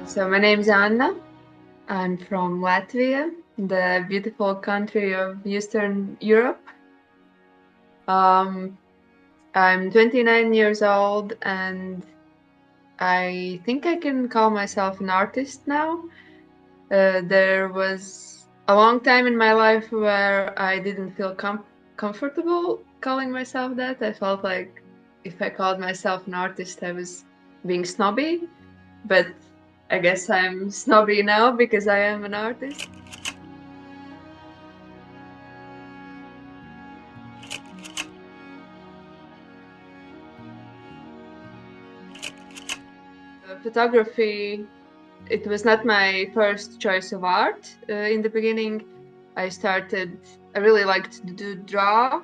So my name is Anna. I'm from Latvia, the beautiful country of Eastern Europe. Um, I'm 29 years old and I think I can call myself an artist now. There was a long time in my life where I didn't feel comfortable calling myself that. I felt like if I called myself an artist, I was being snobby. But I guess I'm snobby now because I am an artist. Photography, it was not my first choice of art. In the beginning, I really liked to draw,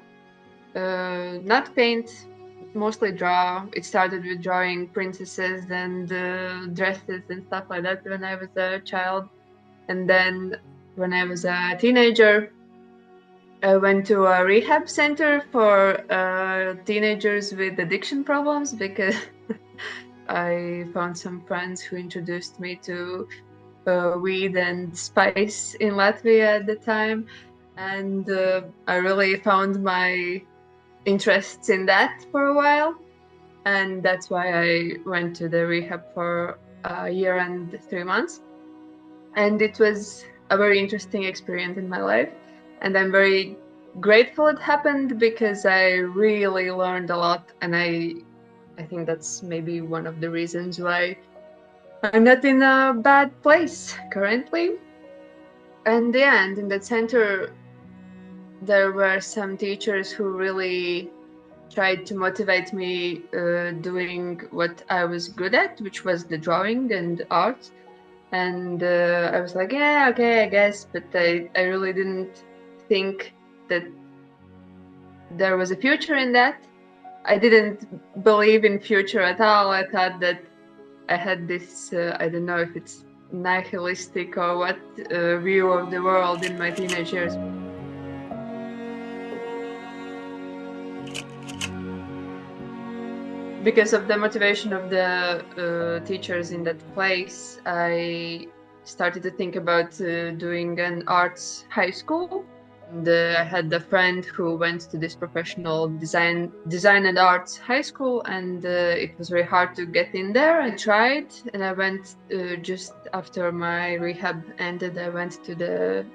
not paint, mostly draw. It started with drawing princesses and dresses and stuff like that when I was a child. And then when I was a teenager, I went to a rehab center for teenagers with addiction problems because I found some friends who introduced me to weed and spice in Latvia at the time. And I really found my interests in that for a while. And that's why I went to the rehab for a year and 3 months. And it was a very interesting experience in my life. And I'm very grateful it happened because I really learned a lot. And I think that's maybe one of the reasons why I'm not in a bad place currently. And yeah, and in that center, there were some teachers who really tried to motivate me doing what I was good at, which was the drawing and art. And I was like, yeah, okay, I guess. But I really didn't think that there was a future in that. I didn't believe in future at all. I thought that I had this, I don't know if it's nihilistic or what, view of the world in my teenage years. Because of the motivation of the teachers in that place, I started to think about doing an arts high school. And I had a friend who went to this professional design and arts high school, and it was very hard to get in there. I tried, and I went just after my rehab ended. I went to the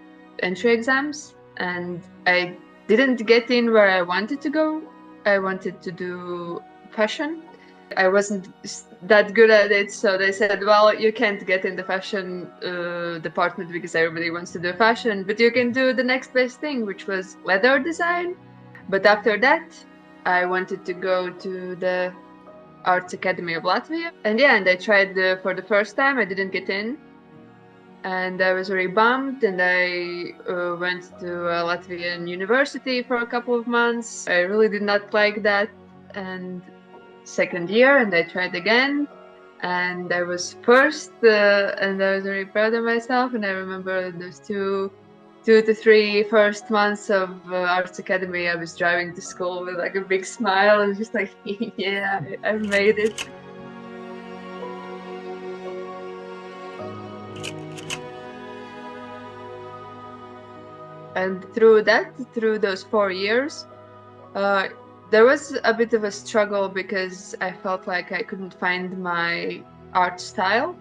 entry exams, and I didn't get in where I wanted to go. I wanted to do fashion. I wasn't that good at it, so they said, well, you can't get in the fashion department because everybody wants to do fashion, but you can do the next best thing, which was leather design. But after that, I wanted to go to the Arts Academy of Latvia. And yeah, and I tried for the first time, I didn't get in. And I was very bummed, and I went to a Latvian university for a couple of months. I really did not like that. And second year, and I tried again, and I was first, and I was very proud of myself. And I remember those two to three first months of Arts Academy, I was driving to school with like a big smile and just like, yeah, I've made it. And through those 4 years, uh, there was a bit of a struggle because I felt like I couldn't find my art style.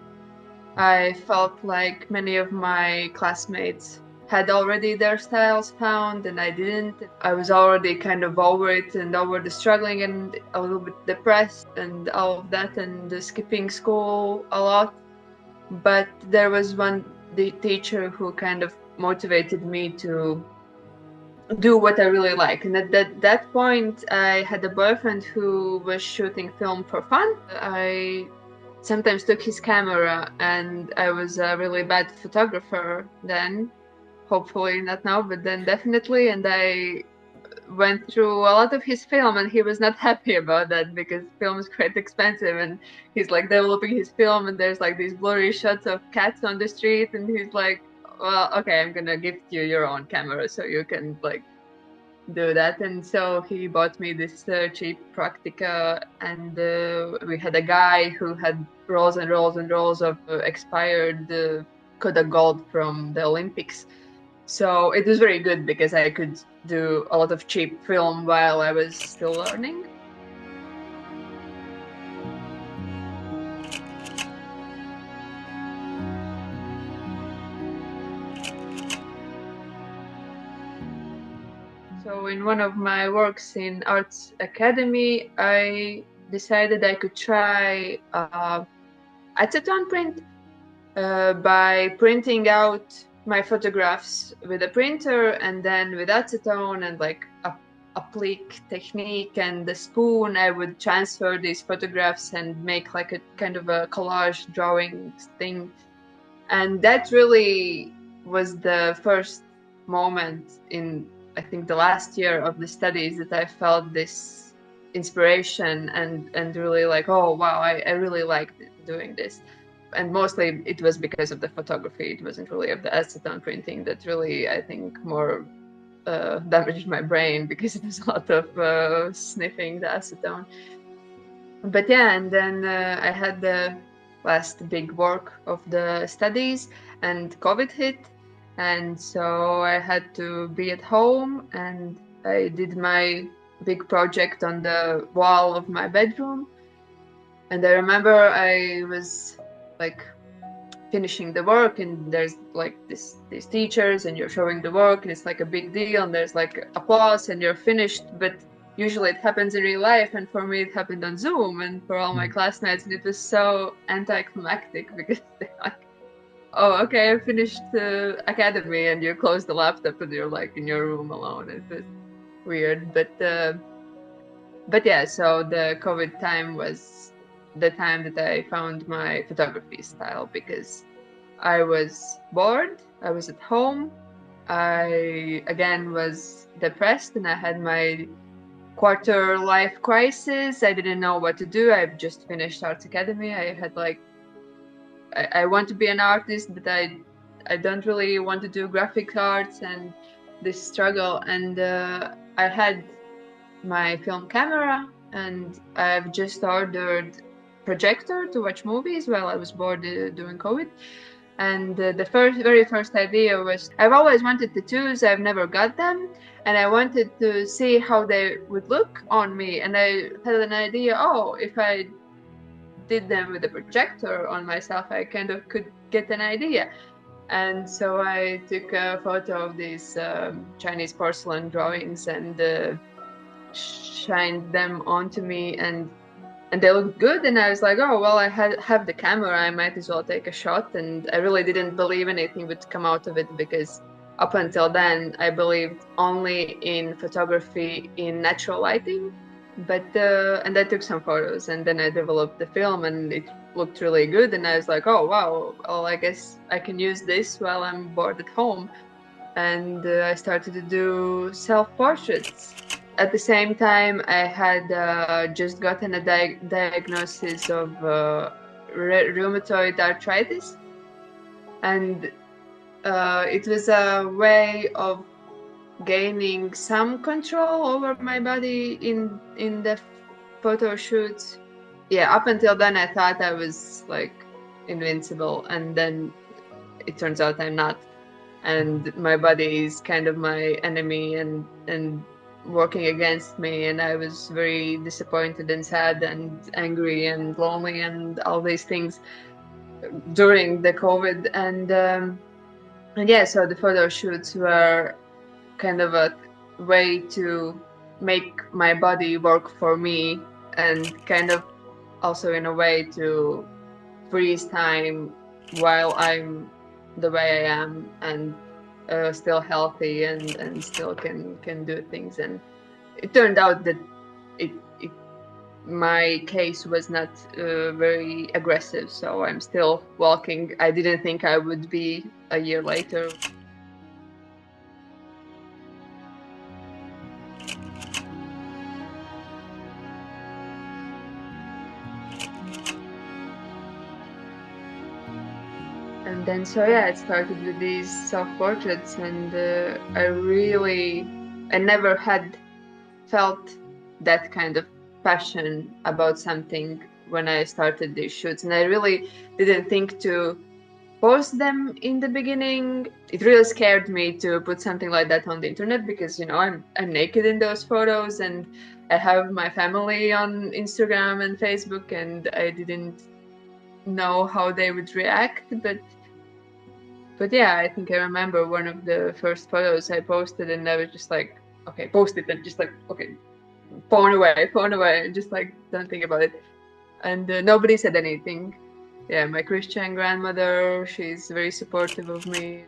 I felt like many of my classmates had already their styles found and I didn't. I was already kind of over it and over the struggling and a little bit depressed and all of that and skipping school a lot. But there was one teacher who kind of motivated me to do what I really like. And at that point, I had a boyfriend who was shooting film for fun. I sometimes took his camera, and I was a really bad photographer then. Hopefully not now, but then definitely. And I went through a lot of his film, and he was not happy about that because film is quite expensive. And he's like developing his film, and there's like these blurry shots of cats on the street, and he's like, well, okay, I'm gonna gift you your own camera so you can like do that. And so he bought me this cheap Practica, and we had a guy who had rolls and rolls and rolls of expired Kodak Gold from the Olympics. So it was very good because I could do a lot of cheap film while I was still learning. So in one of my works in Arts Academy, I decided I could try acetone print by printing out my photographs with a printer and then with acetone and like a applique technique and the spoon, I would transfer these photographs and make like a kind of a collage drawing thing. And that really was the first moment in, I think, the last year of the studies that I felt this inspiration and really like, oh wow, I really liked doing this. And mostly it was because of the photography. It wasn't really of the acetone printing that really, I think, more damaged my brain, because it was a lot of sniffing the acetone. But yeah, and then I had the last big work of the studies, and COVID hit, and so I had to be at home, and I did my big project on the wall of my bedroom. And I remember I was like finishing the work, and there's like these teachers, and you're showing the work, and it's like a big deal, and there's like applause, and you're finished. But usually it happens in real life, and for me it happened on Zoom, and for all my classmates, and it was so anticlimactic because they're like, oh, okay, I finished academy, and you close the laptop and you're like in your room alone. It was weird. But yeah, so the COVID time was the time that I found my photography style, because I was bored, I was at home, I again was depressed, and I had my quarter life crisis. I didn't know what to do. I've just finished Arts Academy. I had like, I want to be an artist, but I don't really want to do graphic arts, and this struggle. And I had my film camera, and I've just ordered projector to watch movies while I was bored during COVID. And the very first idea was, I've always wanted tattoos, I've never got them, and I wanted to see how they would look on me. And I had an idea, oh, if I did them with a projector on myself, I kind of could get an idea. And so I took a photo of these Chinese porcelain drawings and shined them onto me, and they looked good. And I was like, oh well, I have the camera, I might as well take a shot. And I really didn't believe anything would come out of it, because up until then I believed only in photography in natural lighting. But and I took some photos, and then I developed the film, and it looked really good. And I was like, oh wow, well, I guess I can use this while I'm bored at home. And I started to do self-portraits. At the same time, I had just gotten a diagnosis of rheumatoid arthritis, and it was a way of gaining some control over my body in the photo shoots. Yeah, up until then I thought I was like invincible, and then it turns out I'm not, and my body is kind of my enemy and working against me. And I was very disappointed and sad and angry and lonely and all these things during the COVID. And yeah, so the photo shoots were kind of a way to make my body work for me, and kind of also in a way to freeze time while I'm the way I am, and still healthy, and still can do things. And it turned out that it my case was not very aggressive, so I'm still walking. I didn't think I would be a year later. And then, so yeah, it started with these self-portraits, and I really I never had felt that kind of passion about something when I started these shoots, and I really didn't think to post them in the beginning. It really scared me to put something like that on the internet because, you know, I'm naked in those photos, and I have my family on Instagram and Facebook, and I didn't know how they would react. But yeah, I think I remember one of the first photos I posted, and I was just like, okay, post it, and just like, okay, phone away, and just like don't think about it. And nobody said anything. Yeah, my Christian grandmother, she's very supportive of me.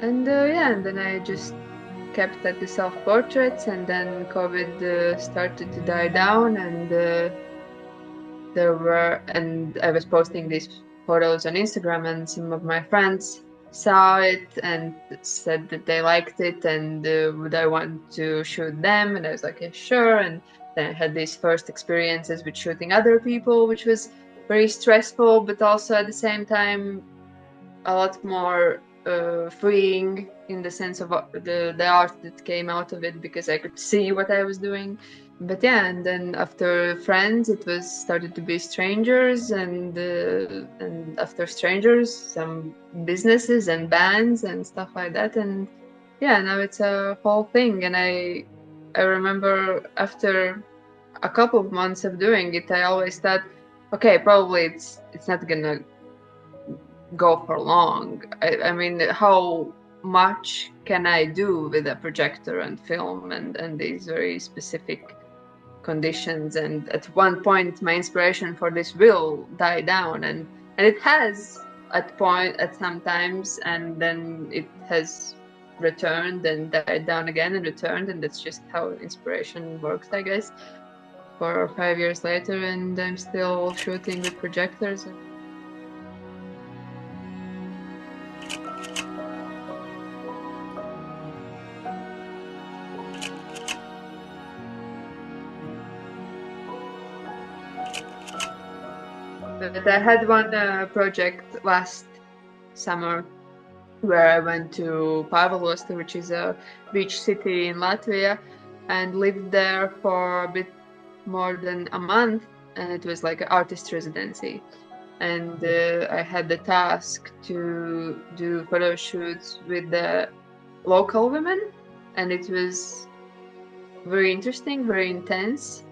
And yeah, and then I just kept at the self-portraits, and then COVID started to die down, and and I was posting these photos on Instagram, and some of my friends saw it and said that they liked it, and would I want to shoot them? And I was like, yeah, sure. And then I had these first experiences with shooting other people, which was very stressful, but also at the same time a lot more freeing in the sense of the art that came out of it, because I could see what I was doing. But yeah, and then after friends, it was started to be strangers, and after strangers, some businesses and bands and stuff like that. And yeah, now it's a whole thing. And I remember after a couple of months of doing it, I always thought, okay, probably it's not gonna go for long. I mean, how much can I do with a projector and film and these very specific conditions? And at one point, my inspiration for this will die down, and it has at some times, and then it has returned and died down again and returned, and that's just how inspiration works, I guess. 4 or 5 years later, and I'm still shooting with projectors. But I had one project last summer where I went to Pāvilosta, which is a beach city in Latvia, and lived there for a bit more than a month. And it was like an artist residency. And I had the task to do photo shoots with the local women. And it was very interesting, very intense,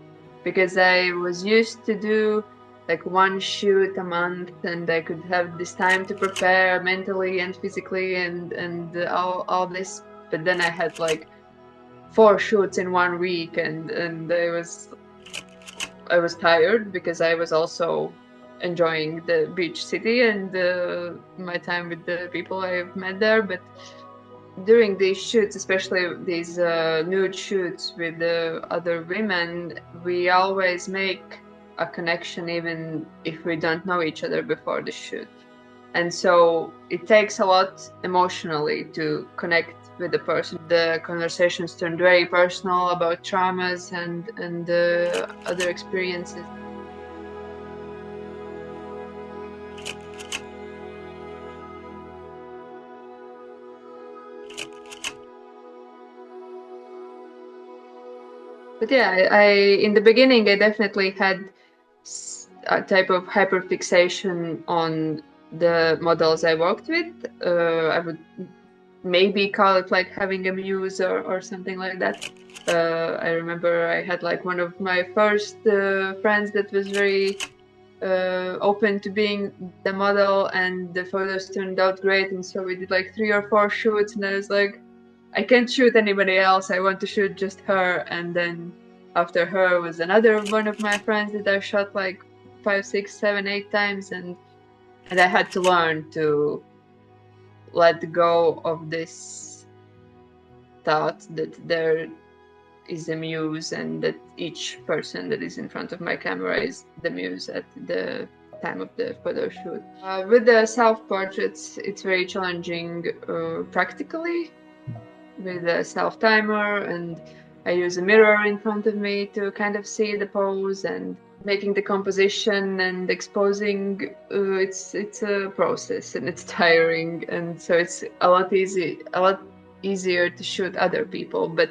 because I was used to do like one shoot a month, and I could have this time to prepare mentally and physically and all this. But then I had like 4 shoots in 1 week, and I was tired because I was also enjoying the beach city and my time with the people I've met there. But during these shoots, especially these nude shoots with the other women, we always make a connection even if we don't know each other before the shoot. And so it takes a lot emotionally to connect with the person. The conversations turned very personal about traumas and other experiences. But yeah, I in the beginning I definitely had a type of hyperfixation on the models I worked with. I would maybe call it like having a muse or something like that. I remember I had like one of my first friends that was very open to being the model, and the photos turned out great. And so we did like 3 or 4 shoots, and I was like, I can't shoot anybody else. I want to shoot just her. And then after her was another one of my friends that I shot like 5, 6, 7, 8 times, and I had to learn to let go of this thought that there is a muse and that each person that is in front of my camera is the muse at the time of the photo shoot. With the self-portraits, it's very challenging practically with a self-timer, and I use a mirror in front of me to kind of see the pose, and making the composition and exposing. It's a process, and it's tiring, and so it's a lot easier to shoot other people. But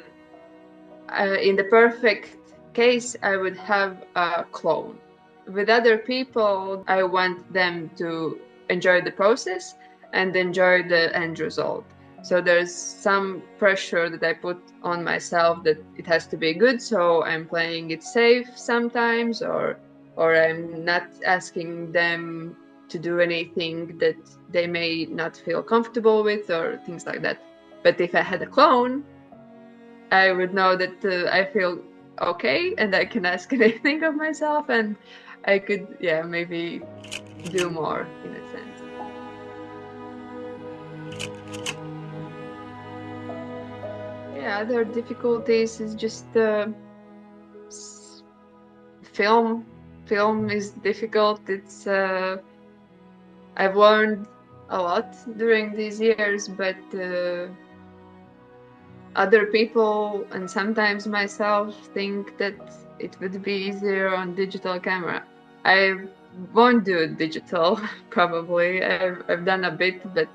in the perfect case, I would have a clone. With other people, I want them to enjoy the process and enjoy the end result. So there's some pressure that I put on myself that it has to be good. So I'm playing it safe sometimes, or I'm not asking them to do anything that they may not feel comfortable with, or things like that. But if I had a clone, I would know that I feel okay and I can ask anything of myself, and I could, yeah, maybe do more in a sense. Yeah, other difficulties is just film. Film is difficult. It's I've learned a lot during these years, but other people and sometimes myself think that it would be easier on digital camera. I won't do digital probably. I've done a bit, but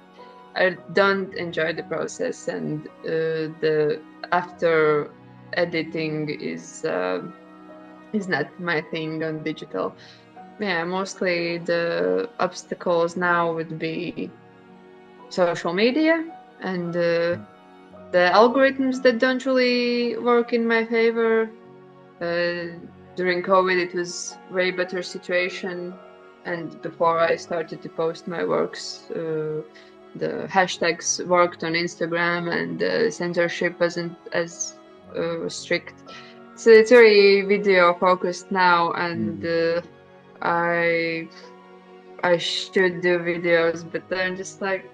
I don't enjoy the process, and the after editing is not my thing on digital. Yeah, mostly the obstacles now would be social media and the algorithms that don't really work in my favor. During COVID, it was way better situation, and before I started to post my works, the hashtags worked on Instagram, and censorship wasn't as strict. So it's very video focused now, and I should do videos, but I'm just like,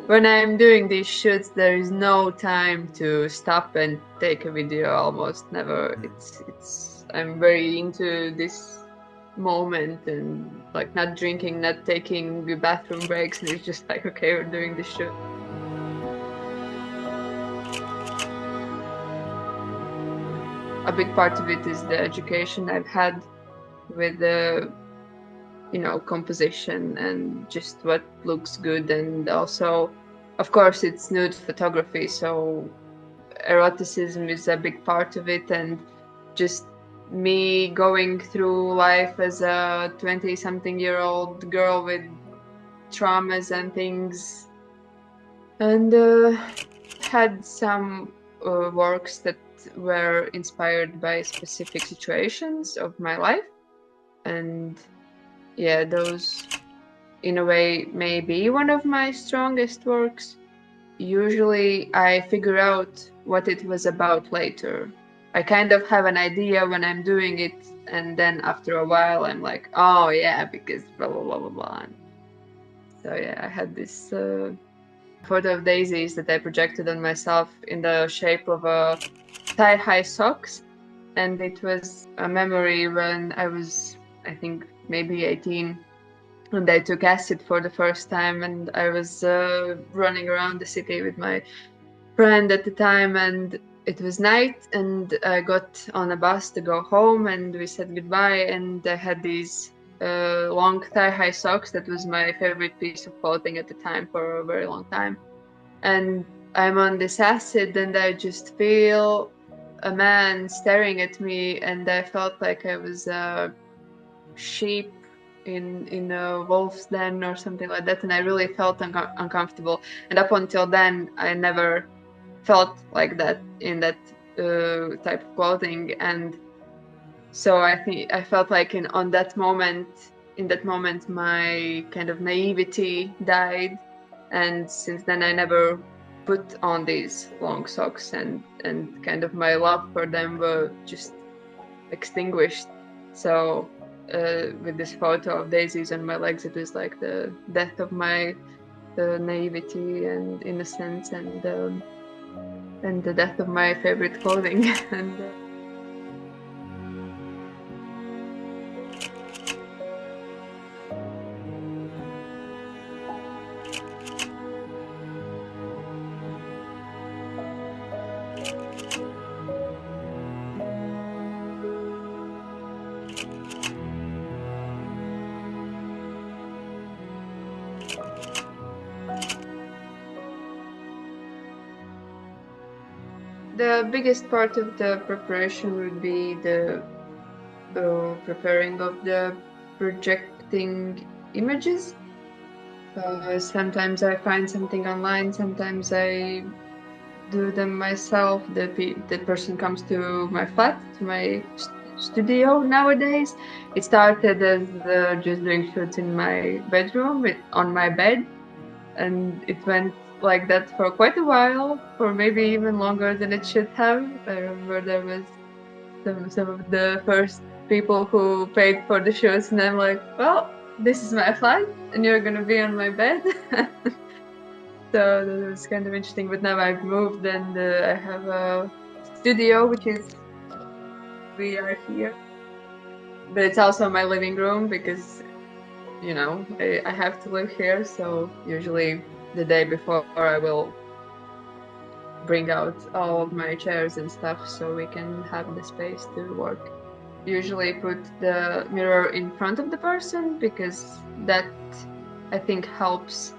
when I'm doing these shoots, there is no time to stop and take a video. Almost never. It's. I'm very into this moment, and like not drinking, not taking bathroom breaks, and it's just like, okay, we're doing this shoot. A big part of it is the education I've had with the composition and just what looks good, and also, of course, it's nude photography, so eroticism is a big part of it, and just me going through life as a 20-something-year-old girl with traumas and things, and had some works that were inspired by specific situations of my life, and yeah, those in a way may be one of my strongest works. Usually I figure out what it was about later. I kind of have an idea when I'm doing it, and then after a while I'm like, oh yeah, because blah blah blah blah blah. So yeah, I had this photo of daisies that I projected on myself in the shape of a thigh-high socks, and it was a memory when I was, I think, maybe 18, and I took acid for the first time, and I was running around the city with my friend at the time, and it was night, and I got on a bus to go home, and we said goodbye, and I had these long thigh-high socks. That was my favorite piece of clothing at the time for a very long time, and I'm on this acid, and I just feel a man staring at me, and I felt like I was a sheep in a wolf's den or something like that, and I really felt uncomfortable, and up until then I never felt like that in that type of clothing. And so I think I felt like in that moment my kind of naivety died, and since then I never put on these long socks, and kind of my love for them were just extinguished. So with this photo of daisies on my legs, it was like the death of my naivety and innocence, and the death of my favorite clothing. And The biggest part of the preparation would be the preparing of the projecting images. Sometimes I find something online, sometimes I do them myself. The person comes to my flat, to my studio nowadays. It started as just doing shoots in my bedroom on my bed, and it went like that for quite a while, for maybe even longer than it should have. I remember there was some of the first people who paid for the shoots, and I'm like, well, this is my flat, and you're gonna be on my bed. So that was kind of interesting. But now I've moved, and I have a studio, which is we are here, but it's also my living room because I have to live here. So usually the day before I will bring out all of my chairs and stuff so we can have the space to work. Usually put the mirror in front of the person because that I think helps.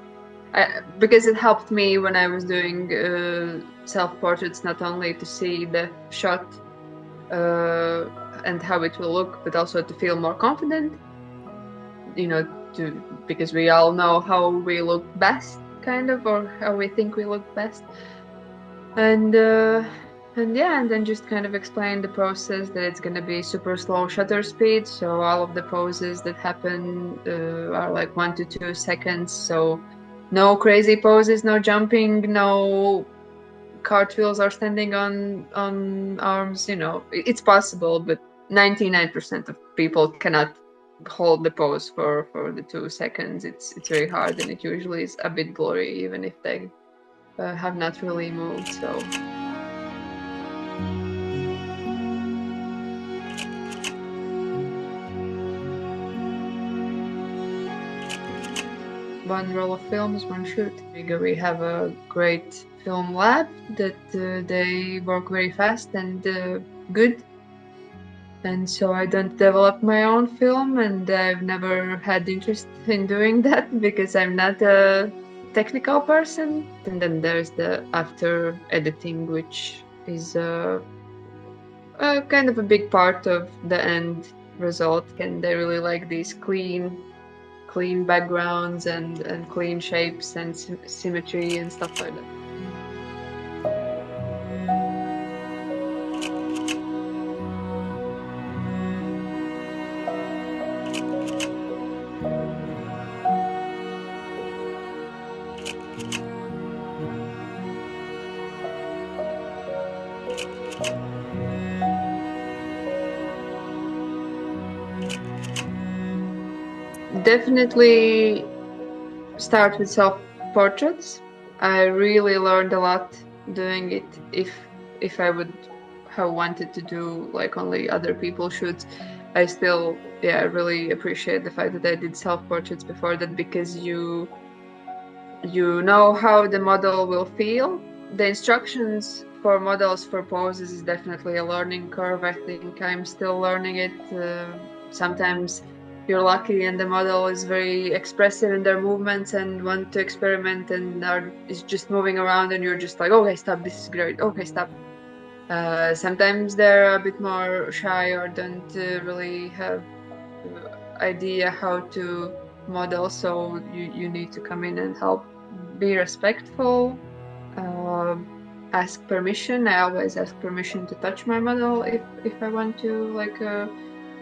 Because it helped me when I was doing self-portraits, not only to see the shot and how it will look, but also to feel more confident. Because we all know how we look best, kind of, or how we think we look best. And then just kind of explain the process, that it's gonna be super slow shutter speed, so all of the poses that happen are like 1 to 2 seconds. So no crazy poses, no jumping, no cartwheels or standing on arms. It's possible, but 99% of people cannot hold the pose for the 2 seconds. It's very hard, and it usually is a bit blurry, even if they have not really moved. So one roll of film is one shoot. We have a great film lab that they work very fast and good. And so I don't develop my own film, and I've never had interest in doing that because I'm not a technical person. And then there's the after editing, which is kind of a big part of the end result. And they really like these clean backgrounds and clean shapes and symmetry and stuff like that. Definitely start with self-portraits. I really learned a lot doing it. If I would have wanted to do like only other people shoots, I still really appreciate the fact that I did self-portraits before that, because you know how the model will feel. The instructions for models for poses is definitely a learning curve. I think I'm still learning it. Sometimes you're lucky and the model is very expressive in their movements and want to experiment and is just moving around, and you're just like, okay, stop, this is great, okay, stop. Sometimes they're a bit more shy or don't really have idea how to model, so you need to come in and help. Be respectful. Ask permission. I always ask permission to touch my model if I want to.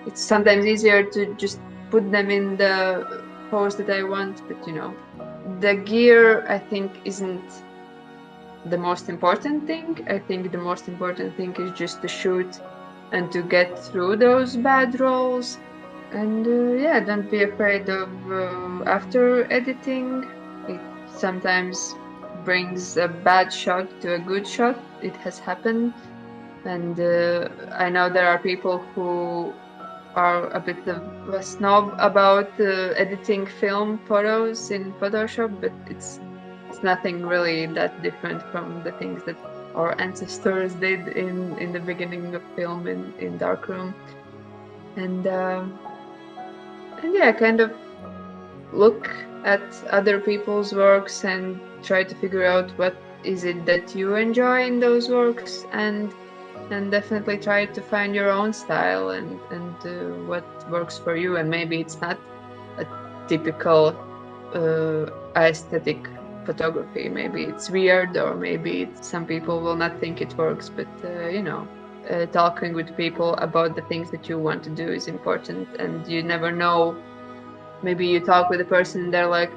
It's sometimes easier to just put them in the pose that I want, but the gear I think isn't the most important thing. I think the most important thing is just to shoot and to get through those bad rolls. And don't be afraid of after editing. It sometimes brings a bad shot to a good shot. It has happened. And I know there are people who are a bit of a snob about editing film photos in Photoshop, but it's nothing really that different from the things that our ancestors did in the beginning of film in darkroom. And kind of look at other people's works and try to figure out what is it that you enjoy in those works, and definitely try to find your own style and what works for you. And maybe it's not a typical aesthetic photography. Maybe it's weird, or maybe some people will not think it works, but talking with people about the things that you want to do is important, and you never know. Maybe you talk with a person and they're like,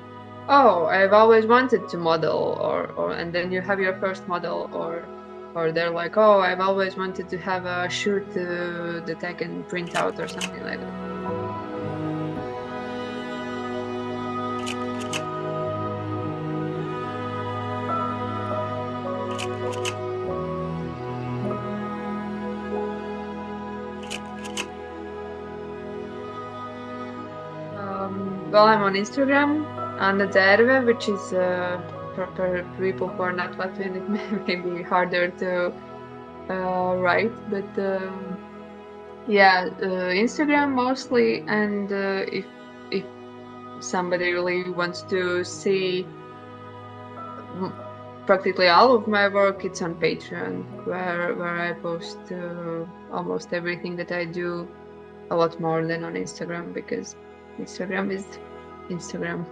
oh, I've always wanted to model, or and then you have your first model, or they're like, oh, I've always wanted to have a shoot that I can print out or something like that. Well, I'm on Instagram, Anna Dzērve, which is for people who are not Latvian, it may be harder to write, but yeah, Instagram mostly. And if somebody really wants to see practically all of my work, it's on Patreon, where I post almost everything that I do, a lot more than on Instagram, because Instagram is Instagram.